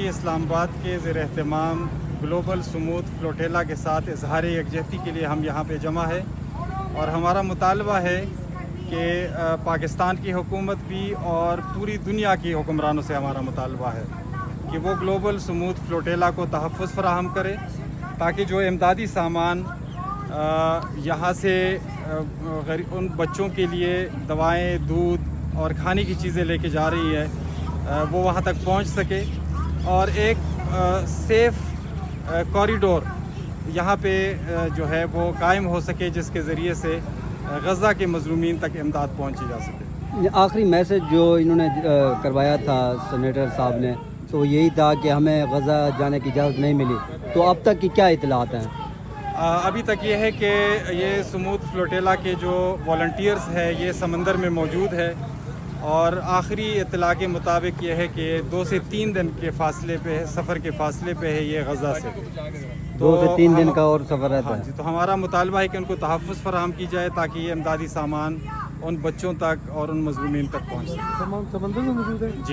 اسلام آباد کے زیر اہتمام گلوبل سموتھ فلوٹیلا کے ساتھ اظہار یکجہتی کے لیے ہم یہاں پہ جمع ہے، اور ہمارا مطالبہ ہے کہ پاکستان کی حکومت بھی اور پوری دنیا کی حکمرانوں سے ہمارا مطالبہ ہے کہ وہ گلوبل سموتھ فلوٹیلا کو تحفظ فراہم کرے، تاکہ جو امدادی سامان یہاں سے ان بچوں کے لیے دوائیں، دودھ اور کھانے کی چیزیں لے کے جا رہی ہے وہ وہاں تک پہنچ سکے، اور ایک سیف کوریڈور یہاں پہ جو ہے وہ قائم ہو سکے، جس کے ذریعے سے غزہ کے مظلومین تک امداد پہنچی جا سکے۔ آخری میسج جو انہوں نے کروایا تھا سینیٹر صاحب نے، تو یہی تھا کہ ہمیں غزہ جانے کی اجازت نہیں ملی، تو اب تک کی کیا اطلاعات ہیں؟ ابھی تک یہ ہے کہ یہ سموتھ فلوٹیلا کے جو والنٹیئرز ہے یہ سمندر میں موجود ہے، اور آخری اطلاع کے مطابق یہ ہے کہ 2 سے 3 دن کے فاصلے پہ، سفر کے فاصلے پہ ہے یہ غزہ سے، 2 سے 3 دن کا اور سفر رہتا ہے۔ جی، تو ہمارا مطالبہ ہے کہ ان کو تحفظ فراہم کی جائے تاکہ یہ امدادی سامان ان بچوں تک اور ان مظلومین تک پہنچ سکے۔ سمندر میں موجود ہے۔